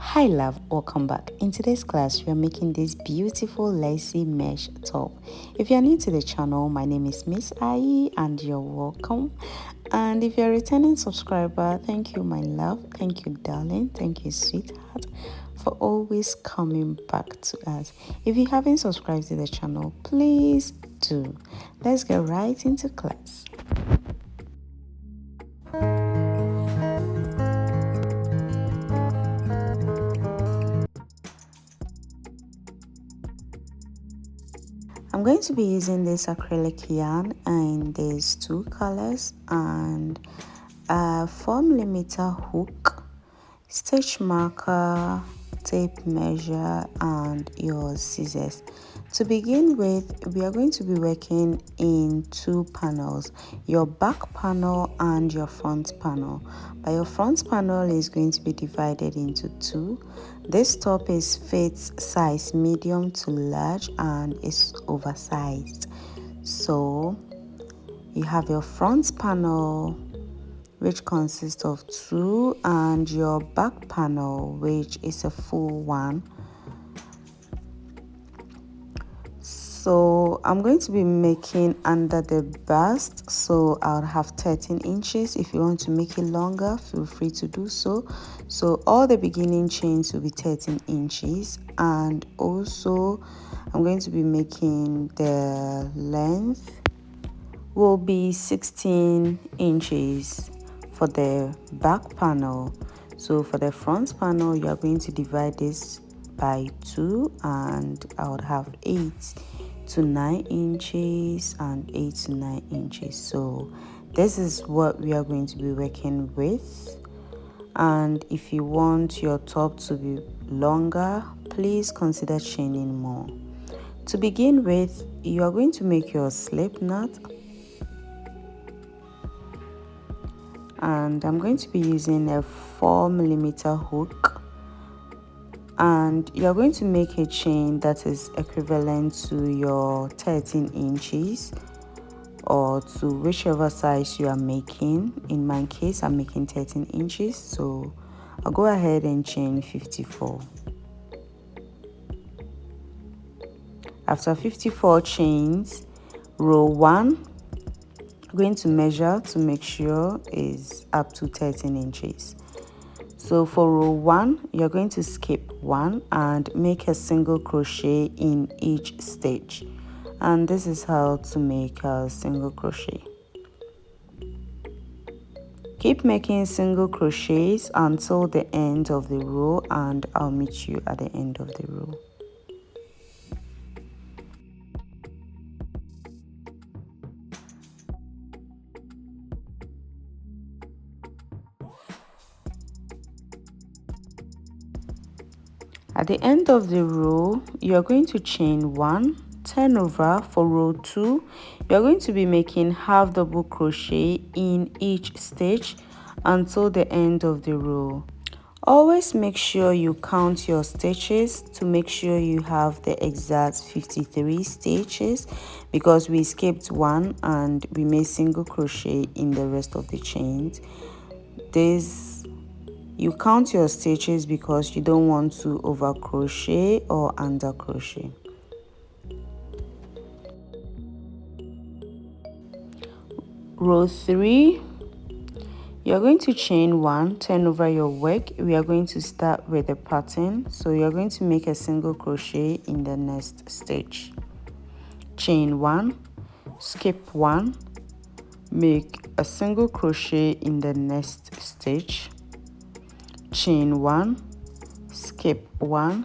Hi love, welcome back. In today's class we are making this beautiful lacy mesh top. If you're new to the channel, my name is Miss Ai and you're welcome. And if you're a returning subscriber, thank you my love, thank you darling, thank you sweetheart for always coming back to us. If you haven't subscribed to the channel, please do. Let's get right into class. I'm going to be using this acrylic yarn and there's two colors and a 4mm hook, stitch marker, tape measure and your scissors. To begin with, we are going to be working in two panels, your back panel and your front panel. But your front panel is going to be divided into two. This top is fits size medium to large and is oversized. So you have your front panel, which consists of two, and your back panel, which is a full one. So I'm going to be making under the bust, so I'll have 13 inches. If you want to make it longer, feel free to do so. So all the beginning chains will be 13 inches, and also I'm going to be making the length will be 16 inches for the back panel. So for the front panel, you are going to divide this by 2, and I would have 8 to 9 inches and 8 to 9 inches. So this is what we are going to be working with. And if you want your top to be longer, please consider chaining more. To begin with, you are going to make your slip knot, and I'm going to be using a 4mm hook, and you're going to make a chain that is equivalent to your 13 inches or to whichever size you are making. In my case, I'm making 13 inches, so I'll go ahead and chain 54. After 54 chains, row 1, I'm going to measure to make sure is up to 13 inches. So for row 1, you're going to skip 1 and make a single crochet in each stitch. And this is how to make a single crochet. Keep making single crochets until the end of the row, and I'll meet you at the end of the row. At the end of the row, you are going to chain 1, turn over. For row 2, you are going to be making half double crochet in each stitch until the end of the row. Always make sure you count your stitches to make sure you have the exact 53 stitches, because we skipped 1 and we made single crochet in the rest of the chains. You count your stitches because you don't want to over crochet or under crochet. Row 3, you're going to chain 1, turn over your work. We are going to start with the pattern, so you're going to make a single crochet in the next stitch. Chain 1, skip 1, make a single crochet in the next stitch. Chain 1, skip 1,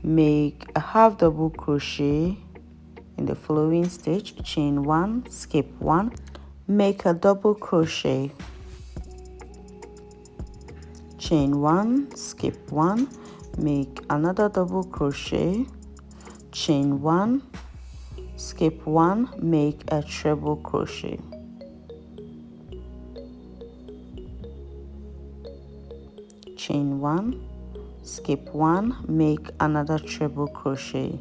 make a half double crochet in the following stitch. Chain 1, skip 1, make a double crochet. Chain 1, skip 1, make another double crochet. Chain 1, skip 1, make a treble crochet. Chain 1, skip 1, make another treble crochet.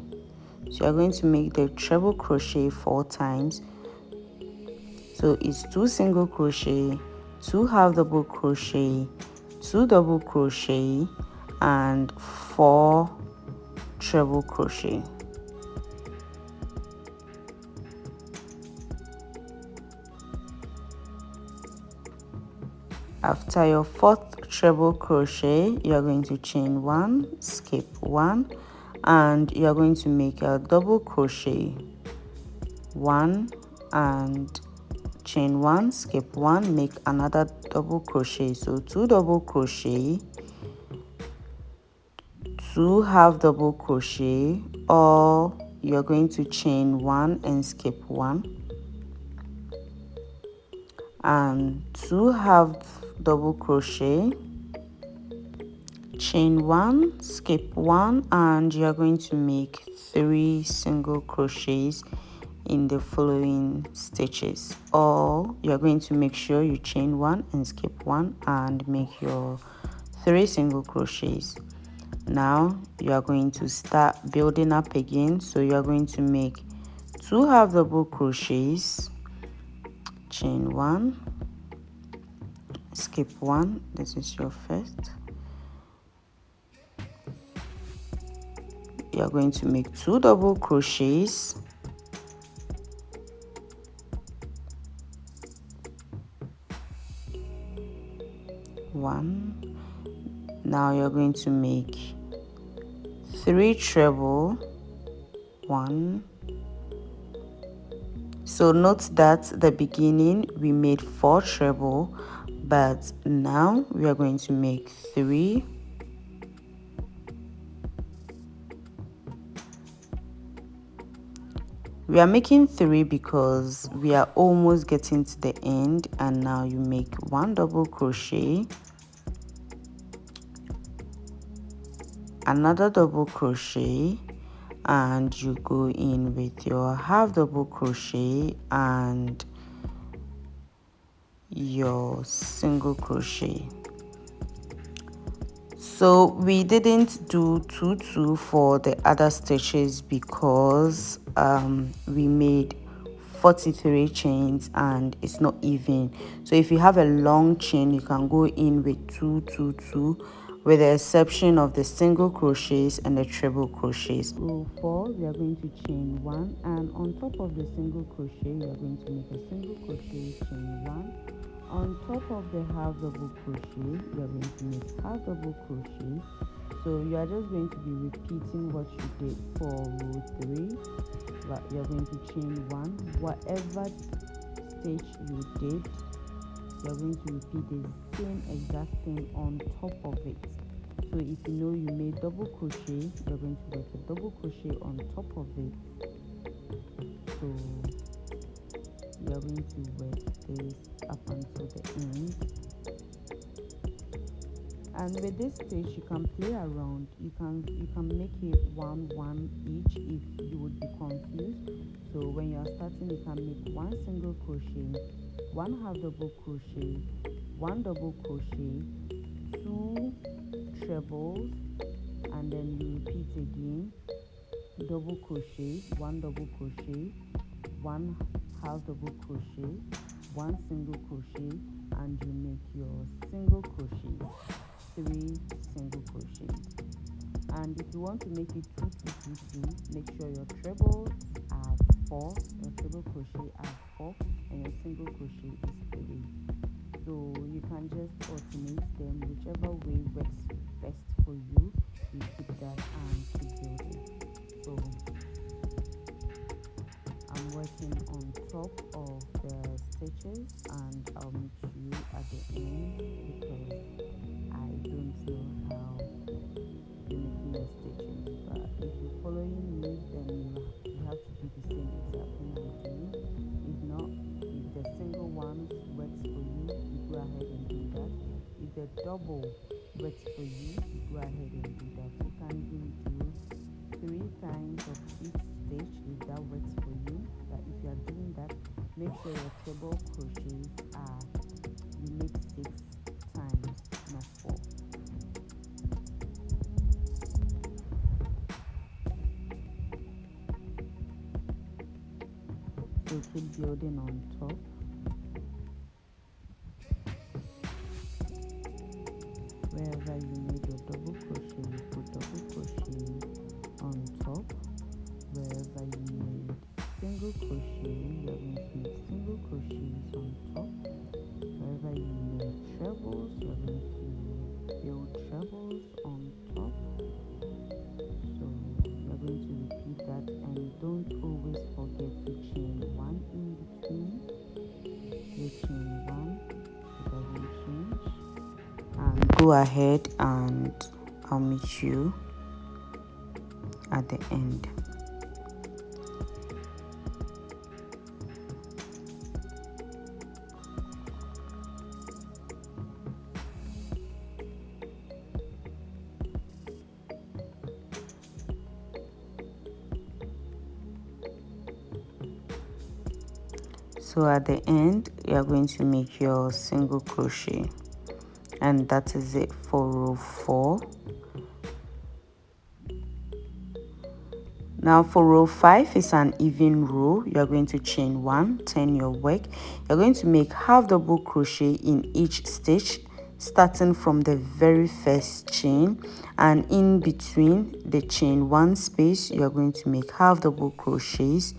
So you're going to make the treble crochet 4 times. So it's 2 single crochet, 2 half double crochet, 2 double crochet, and 4 treble crochet. After your 4th treble crochet, you are going to chain 1, skip 1, and you are going to make a double crochet, 1 and chain 1, skip 1, make another double crochet. So 2 double crochet, 2 half double crochet, or you're going to chain 1 and skip 1, and 2 half double crochet, chain 1, skip 1, and you're going to make 3 single crochets in the following stitches. Or you're going to make sure you chain 1 and skip 1 and make your 3 single crochets. Now you are going to start building up again. So you are going to make 2 half double crochets, chain 1, skip 1, this is your first. You are going to make 2 double crochets, one. Now you're going to make 3 treble, 1. So note that the beginning we made 4 treble, but now we are going to make 3. We are making 3 because we are almost getting to the end, and now you make 1 double crochet, another double crochet, and you go in with your half double crochet and your single crochet. So we didn't do 2 for the other stitches because we made 43 chains and it's not even. So if you have a long chain, you can go in with 2, with the exception of the single crochets and the treble crochets. Row 4, we are going to chain 1, and on top of the single crochet we are going to make a single crochet, chain 1. On top of the half double crochet, you are going to make half double crochet. So you are just going to be repeating what you did for row 3. But you are going to chain 1. Whatever stitch you did, you are going to repeat the same exact thing on top of it. So if you know you made double crochet, you are going to work a double crochet on top of it. So you are going to work this up until the end, and with this stitch you can play around. You can make it 1 each if you would be confused. So when you are starting, you can make 1 single crochet, 1 half double crochet, 1 double crochet, 2 trebles, and then you repeat again, double crochet, 1 double crochet, 1 half double crochet, 1 single crochet, and you make your single crochet, 3 single crochets. And if you want to make it 2, make sure your trebles are 4, your treble crochet are 4, and your single crochet is 3. So you can just alternate them, whichever way works best for you. You keep that and keep building. So I'm working on top of the stitches, and I'll meet you at the end because I don't know how you're making your stitches. But if you're following me, then you have to do the same exact thing I'm doing. If not, if the single one works for you, you go ahead and do that. If the double works for you, you go ahead and do that. You can even do 3 times of each stitch if that works for you. But if you are doing that, make sure your treble crochets are, you make 6 times, not 4. So keep building on top. Wherever you made your double crochet, go ahead and I'll meet you at the end. So at the end, you are going to make your single crochet, and that is it for row 4. Now for row 5 is an even row. You are going to chain 1, turn your work. You're going to make half double crochet in each stitch, starting from the very first chain, and in between the chain 1 space, you are going to make half double crochets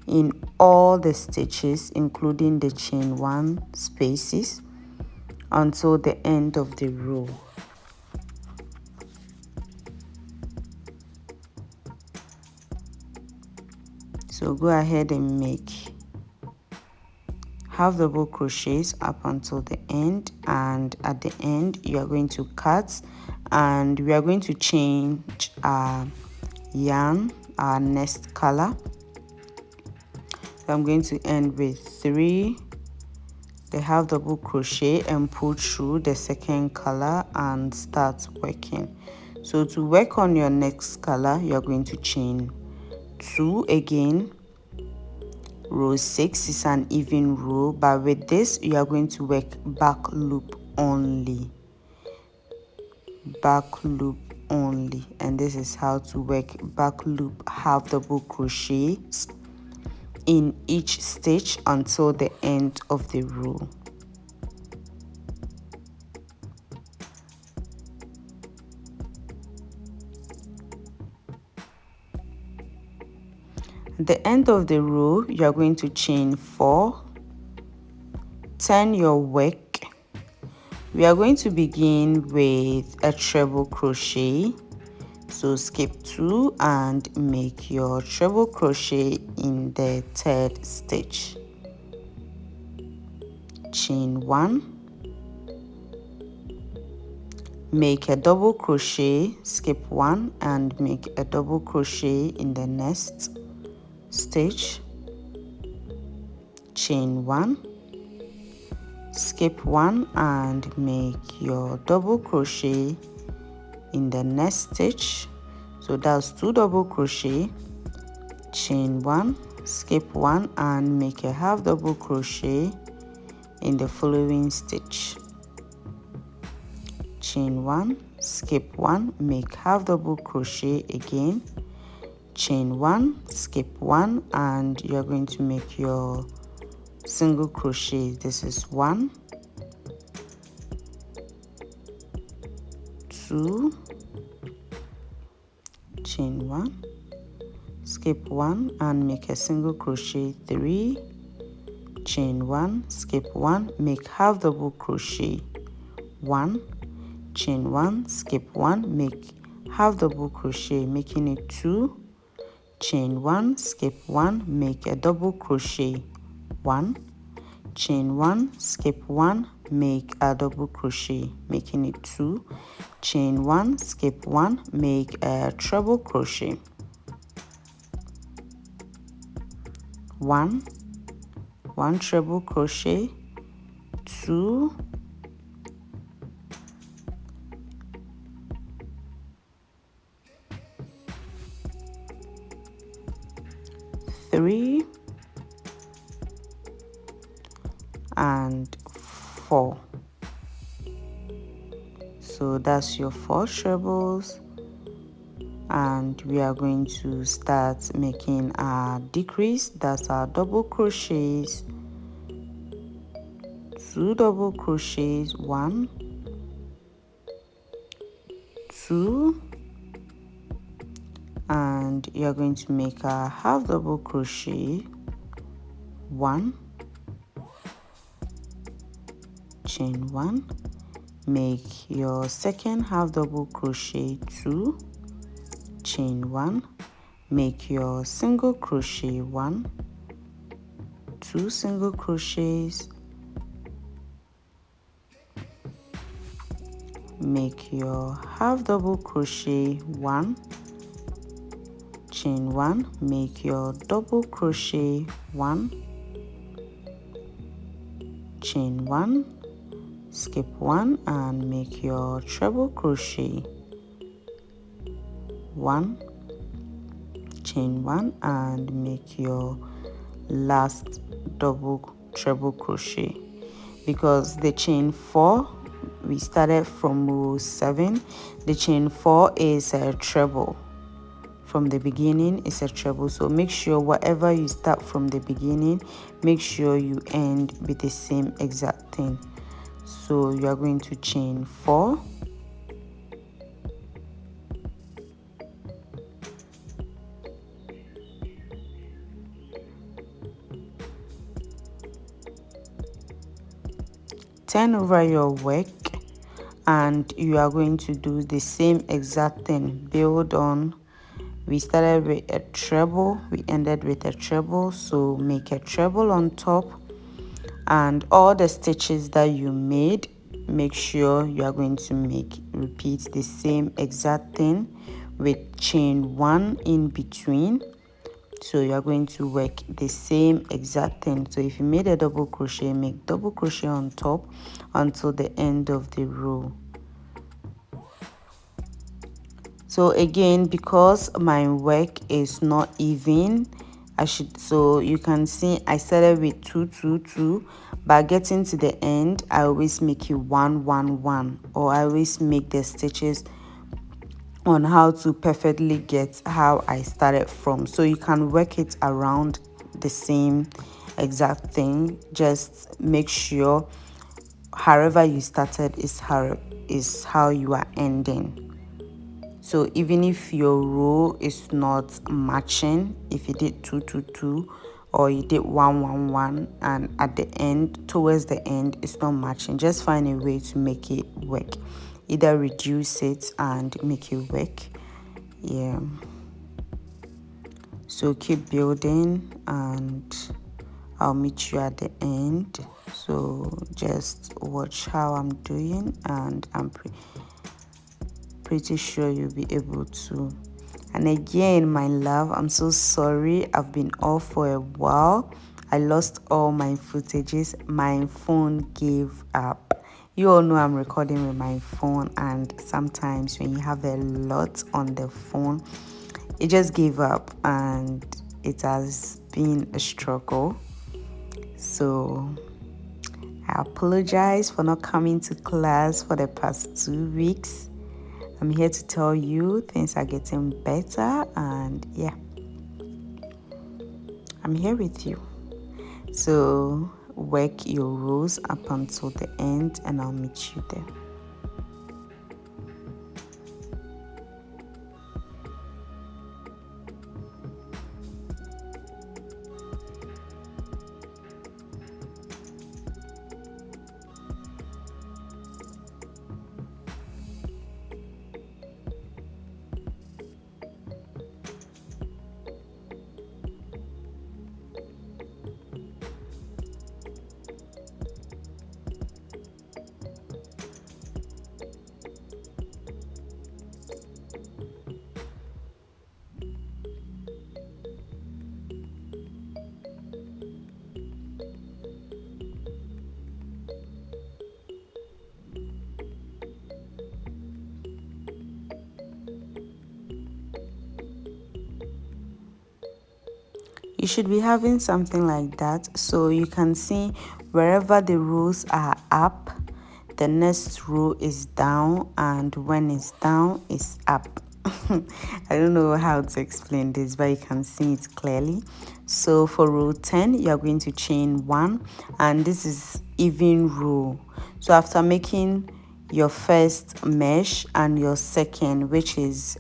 in all the stitches, including the chain 1 spaces, until the end of the row. So go ahead and make half double crochets up until the end, and at the end you are going to cut, and we are going to change our yarn, our nest color. So I'm going to end with 3, the half double crochet, and pull through the second color and start working. So to work on your next color, you are going to chain 2 again. Row 6 is an even row, but with this you are going to work back loop only, back loop only, and this is how to work back loop half double crochets in each stitch until the end of the row. At the end of the row, you are going to chain 4, turn your work. We are going to begin with a treble crochet, so skip 2 and make your treble crochet in the 3rd stitch. Chain 1, make a double crochet, skip 1 and make a double crochet in the next stitch. Chain 1, skip 1 and make your double crochet in the next stitch. So that's 2 double crochet. Chain 1, skip 1 and make a half double crochet in the following stitch. Chain 1, skip 1, make half double crochet again. Chain 1, skip 1 and you're going to make your single crochet. This is 1, 2, chain 1, skip 1 and make a single crochet. 3, chain 1, skip 1, make half double crochet. 1, chain 1, skip 1, make half double crochet, making it 2, chain 1, skip 1, make a double crochet. 1, chain 1, skip 1, make a double crochet, making it 2, chain 1, skip 1, make a treble crochet. 1 treble crochet, 2, 3 and 4. So that's your 4 trebles, and we are going to start making our decrease. That's our double crochets, 2 double crochets, 1, 2, and you're going to make a half double crochet, 1, chain 1, make your second half double crochet, 2, chain 1, make your single crochet, 1, 2 single crochets, make your half double crochet 1, chain 1, make your double crochet 1, chain 1, skip 1 and make your treble crochet 1, chain 1 and make your last double treble crochet. Because the chain 4, we started from row 7, the chain 4 is a treble. From the beginning is a treble, so make sure whatever you start from the beginning, make sure you end with the same exact thing. So you are going to chain 4, turn over your work, and you are going to do the same exact thing. Build on. We started with a treble, we ended with a treble, so make a treble on top, and all the stitches that you made, make sure you are going to repeat the same exact thing with chain 1 in between. So you are going to work the same exact thing. So if you made a double crochet, make double crochet on top until the end of the row. So again, because my work is not even, so you can see I started with 2 2 2, but getting to the end I always make it 1 1 1, or I always make the stitches on how to perfectly get how I started from. So you can work it around the same exact thing. Just make sure however you started is how you are ending. So even if your row is not matching, if you did 2 2 2 or you did 1 1 1, and at the end, towards the end, it's not matching, just find a way to make it work. Either reduce it and make it work. Yeah. So keep building and I'll meet you at the end. So just watch how I'm doing, and I'm pretty sure you'll be able to. And again, my love, I'm so sorry, I've been off for a while. I lost all my footages. My phone gave up. You all know I'm recording with my phone, and sometimes when you have a lot on the phone, it just gave up, and it has been a struggle. So I apologize for not coming to class for the past 2 weeks. I'm here to tell you things are getting better, and yeah, I'm here with you. So work your rows up until the end and I'll meet you there. You should be having something like that. So you can see wherever the rows are up, the next row is down, and when it's down, it's up. I don't know how to explain this, but you can see it clearly. So for row 10, you are going to chain 1, and this is even row. So after making your first mesh and your second, which is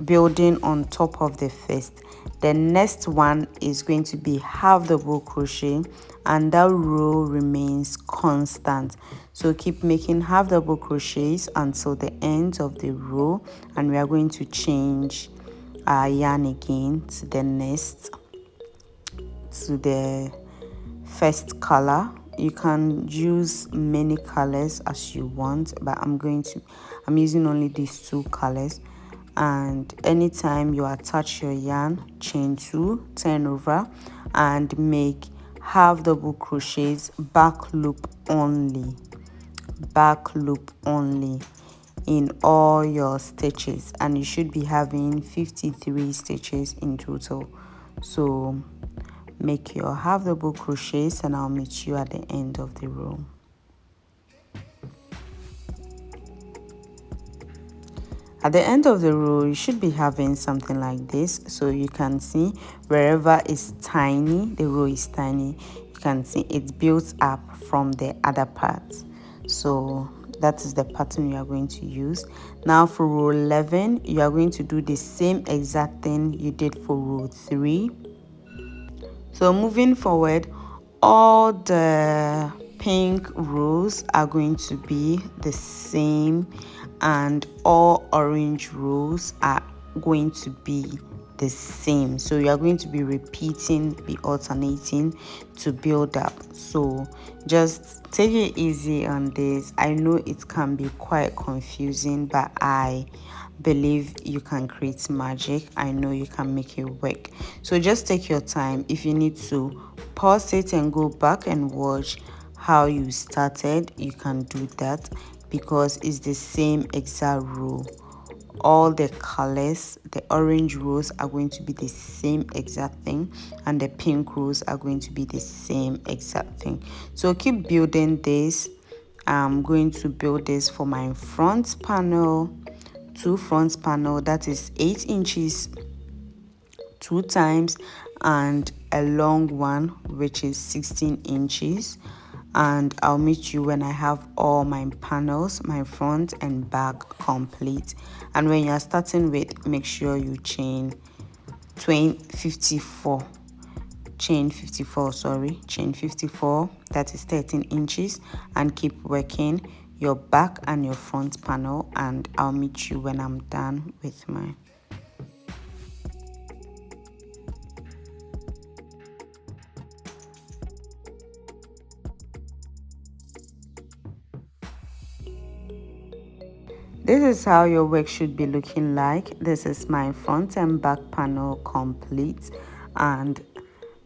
building on top of the first, the next one is going to be half double crochet, and that row remains constant. So keep making half double crochets until the end of the row, and we are going to change our yarn again to the next, to the first color, you can use many colors as you want, but I'm using only these 2 colors. And anytime you attach your yarn, chain 2, turn over and make half double crochets, back loop only in all your stitches, and you should be having 53 stitches in total. So make your half double crochets and I'll meet you at the end of the row. At the end of the row, you should be having something like this. So you can see wherever is tiny, the row is tiny, you can see it builds up from the other parts. So that is the pattern you are going to use. Now for row 11, you are going to do the same exact thing you did for row 3. So moving forward, all the pink rows are going to be the same and all orange rows are going to be the same. So you are going to be alternating to build up. So just take it easy on this. I know it can be quite confusing, but I believe you can create magic. I know you can make it work. So just take your time. If you need to pause it and go back and watch how you started, you can do that, because it's the same exact row. All the colors, the orange rows are going to be the same exact thing and the pink rows are going to be the same exact thing. So keep building this. I'm going to build this for my front panel, 2 front panel, that is 8 inches 2 times, and a long one which is 16 inches. And I'll meet you when I have all my panels, my front and back, complete. And when you're starting with, make sure you chain 54, chain 54, that is 13 inches, and keep working your back and your front panel. And I'll meet you when I'm done with mine. This is how your work should be looking like. This is my front and back panel complete, and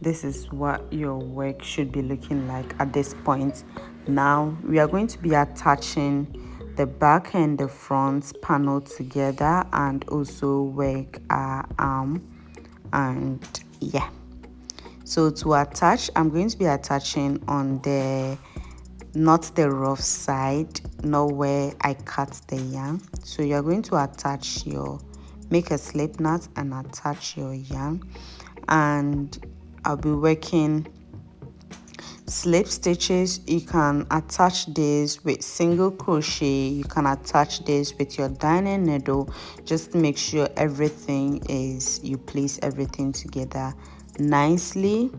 this is what your work should be looking like at this point. Now we are going to be attaching the back and the front panel together and also work our arm. And yeah, so to attach, I'm going to be attaching on the not the rough side, not where I cut the yarn. So you're going to attach make a slip knot and attach your yarn, and I'll be working slip stitches. You can attach this with single crochet, you can attach this with your darning needle. Just make sure everything is, you place everything together nicely,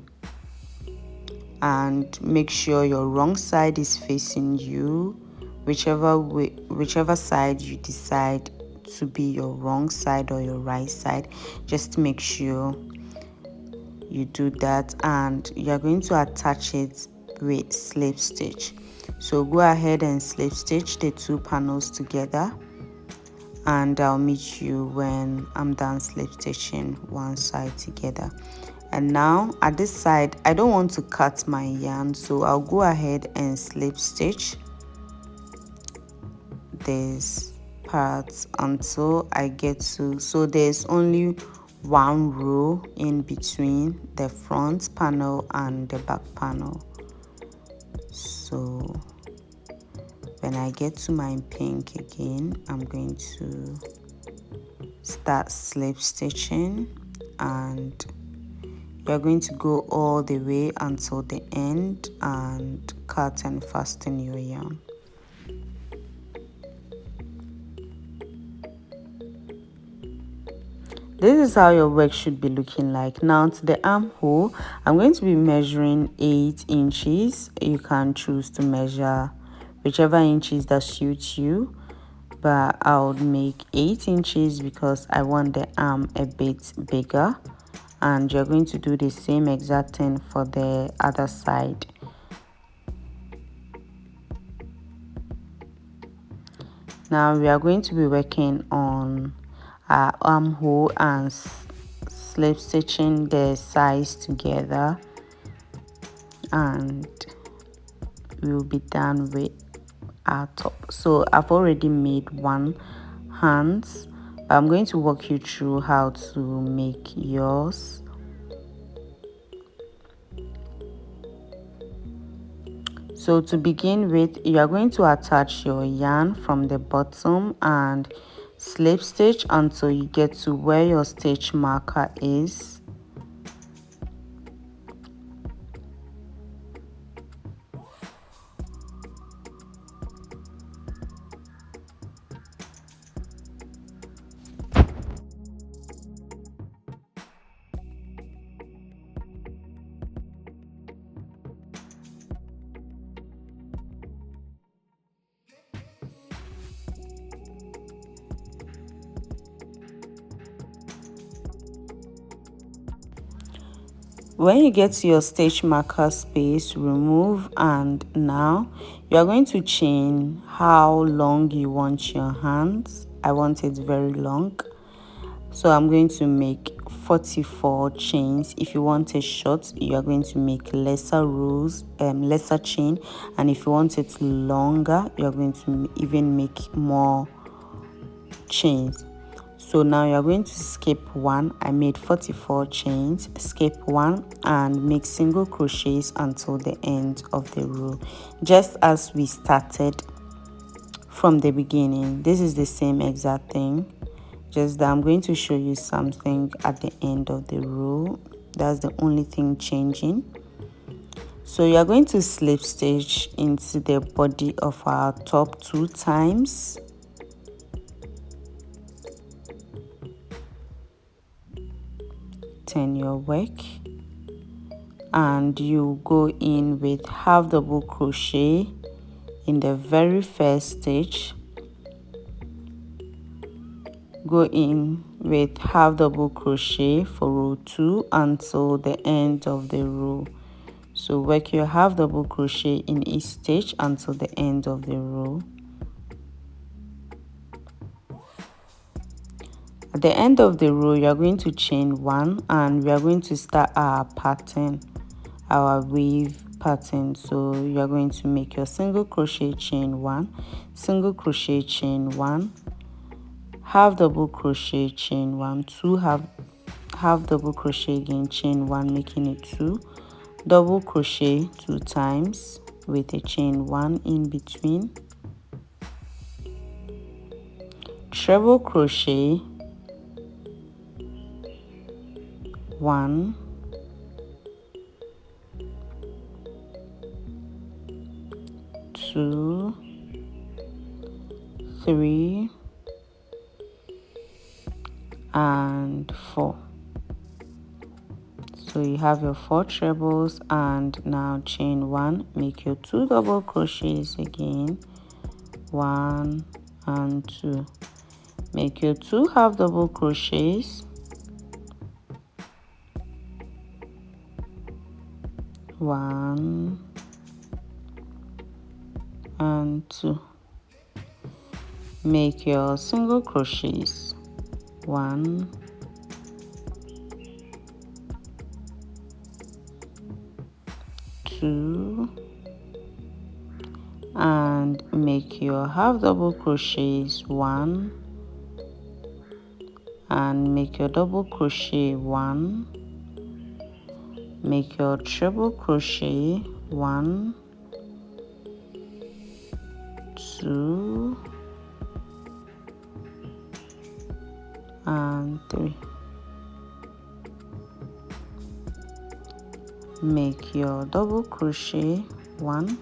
and make sure your wrong side is facing you. Whichever side you decide to be your wrong side or your right side, just make sure you do that. And you're going to attach it with slip stitch. So go ahead and slip stitch the 2 panels together, and I'll meet you when I'm done slip stitching one side together. And now at this side, I don't want to cut my yarn, so I'll go ahead and slip stitch this part until I get to, so there's only 1 row in between the front panel and the back panel. So when I get to my pink again, I'm going to start slip stitching, and you're going to go all the way until the end and cut and fasten your yarn. This is how your work should be looking like. Now to the armhole, I'm going to be measuring 8 inches. You can choose to measure whichever inches that suits you, but I would make 8 inches because I want the arm a bit bigger. And you're going to do the same exact thing for the other side. Now we are going to be working on our armhole and slip stitching the sides together, and we will be done with our top. So I've already made one hands, but I'm going to walk you through how to make yours. So to begin with, you are going to attach your yarn from the bottom and slip stitch until you get to where your stitch marker is. When you get to your stitch marker space, remove, and now you are going to chain how long you want your hands. I want it very long, so I'm going to make 44 chains. If you want it short, you are going to make lesser rows, lesser chain, and if you want it longer, you are going to even make more chains. So now you're going to skip one. I made 44 chains, skip one, and make single crochets until the end of the row, just as we started from the beginning. This is the same exact thing, just that I'm going to show you something at the end of the row. That's the only thing changing. So you're going to slip stitch into the body of our top 2 times. Turn your work, and you go in with half double crochet in the very first stitch. Go in with half double crochet for row 2 until the end of the row. So work your half double crochet in each stitch until the end of the row. At the end of the row, you are going to chain 1, and we are going to start our pattern, our wave pattern. So you are going to make your single crochet, chain 1, single crochet, chain 1, half double crochet, chain 1, 2 half double crochet again, chain 1, making it 2, double crochet 2 times with a chain 1 in between, treble crochet 1, 2, 3, and 4. So you have your 4 trebles, and now chain 1, make your 2 double crochets again, 1 and 2, make your 2 half double crochets, 1 and 2, make your single crochets, 1, 2, and make your half double crochets, 1, and make your double crochet, 1, make your treble crochet, 1, 2, and 3. Make your double crochet, 1,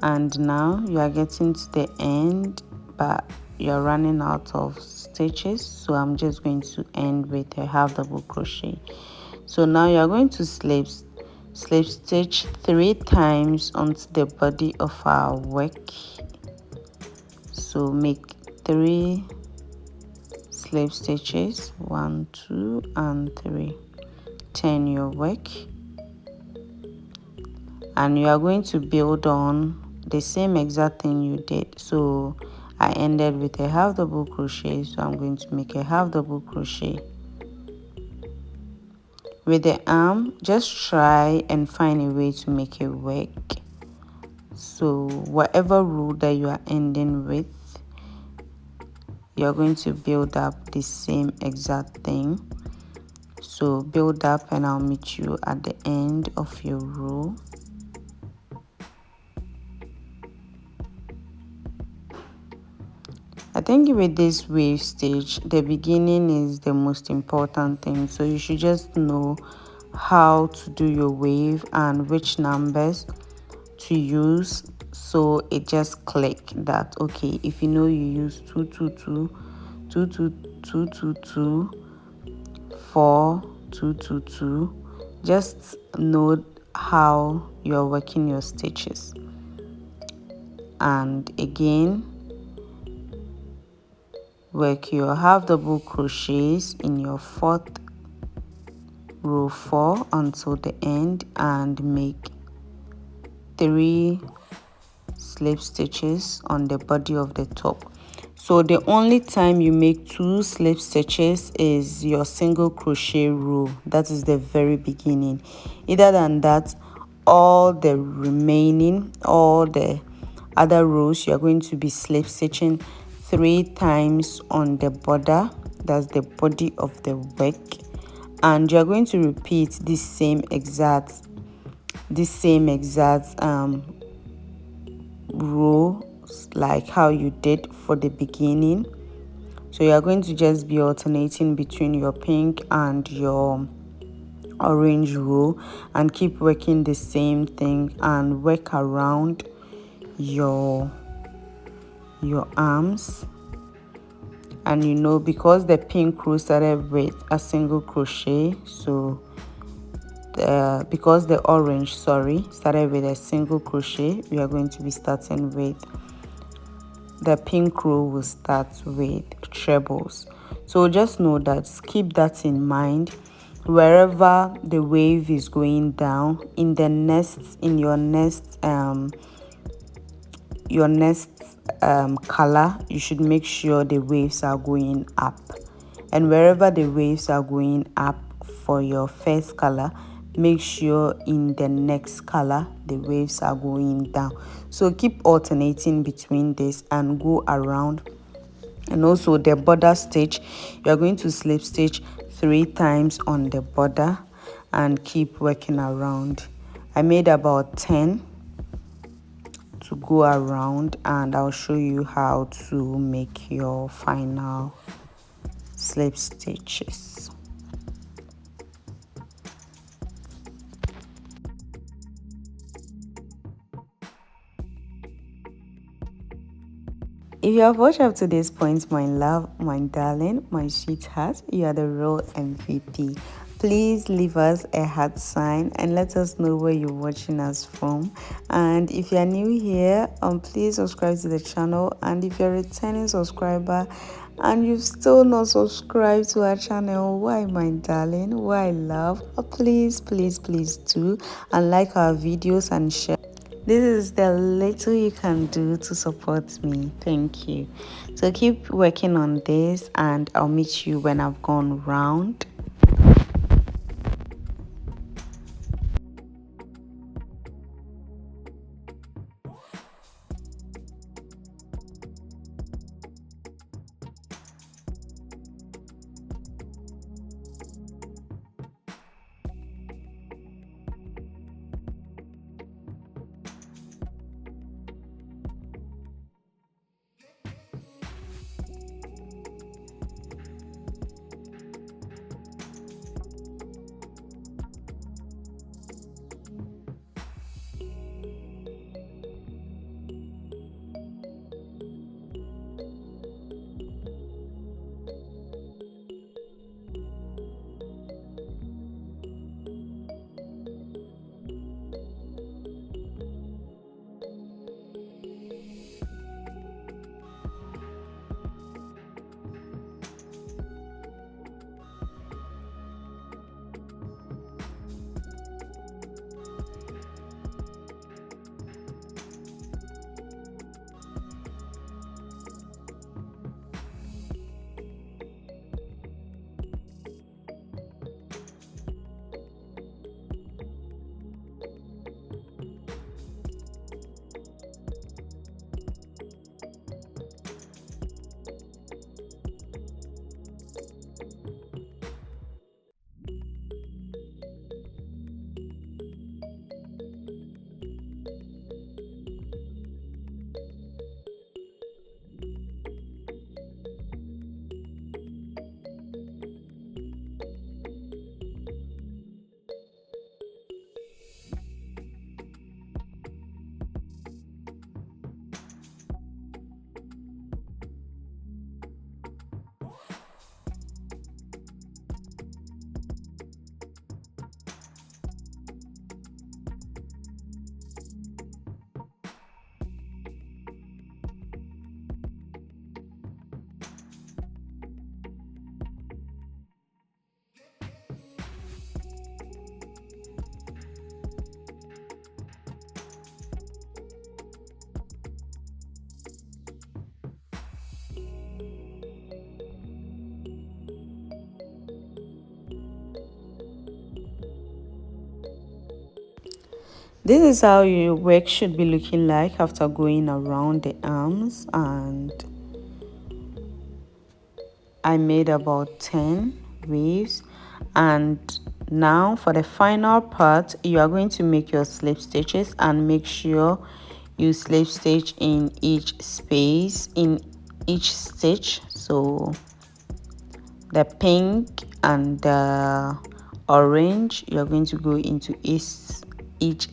and now you are getting to the end, but you're running out of stitches, so I'm just going to end with a half double crochet. So now you're going to slip stitch 3 times onto the body of our work. So make 3 slip stitches, 1, 2, and 3. Turn your work, and you are going to build on the same exact thing you did. So I ended with a half double crochet, so I'm going to make a half double crochet. With the arm, just try and find a way to make it work. So whatever row that you are ending with, you're going to build up the same exact thing. So build up and I'll meet you at the end of your row. I think with this wave stitch, the beginning is the most important thing. So you should just know how to do your wave and which numbers to use, so it just click that okay, if you know you use 222, 222, 4, 222, just know how you're working your stitches. And again, work your half double crochets in your fourth row 4 until the end and make 3 slip stitches on the body of the top. So the only time you make 2 slip stitches is your single crochet row, that is the very beginning. Other than that, all the other rows, you're going to be slip stitching 3 times on the border, that's the body of the work, and you're going to repeat this same exact rows like how you did for the beginning. So you're going to just be alternating between your pink and your orange row and keep working the same thing and work around your arms. And you know, because the pink row started with a single crochet, so because the orange started with a single crochet, we are going to be starting with the pink row will start with trebles. So just know that, keep that in mind. Wherever the wave is going down in your next color, you should make sure the waves are going up, and wherever the waves are going up for your first color, make sure in the next color the waves are going down. So keep alternating between this and go around. And also the border stitch, you are going to slip stitch 3 times on the border and keep working around. I made about 10 to go around, and I'll show you how to make your final slip stitches. If you have watched up to this point, my love, my darling, my sweetheart, you are the real MVP. Please leave us a heart sign and let us know where you're watching us from. And if you are new here, please subscribe to the channel. And if you're a returning subscriber and you've still not subscribed to our channel, why, my darling, why, love, please do, and like our videos and share. This is the little you can do to support me. Thank you. So keep working on this and I'll meet you when I've gone round. This is how your work should be looking like after going around the arms, and I made about 10 waves. And now for the final part, you are going to make your slip stitches, and make sure you slip stitch in each space, in each stitch. So the pink and the orange, you're going to go into each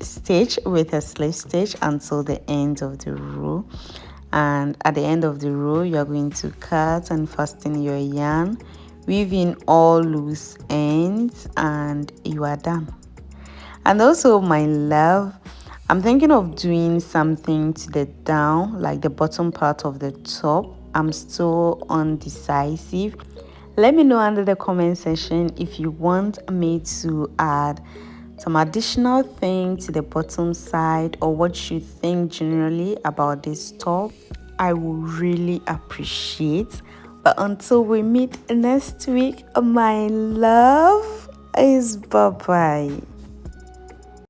stitch with a slip stitch until the end of the row. And at the end of the row, you're going to cut and fasten your yarn, weave in all loose ends, and you are done. And also, my love, I'm thinking of doing something to the down, like the bottom part of the top. I'm still undecisive. Let me know under the comment section if you want me to add some additional thing to the bottom side, or what you think generally about this top. I will really appreciate. But until we meet next week, my love, is bye bye.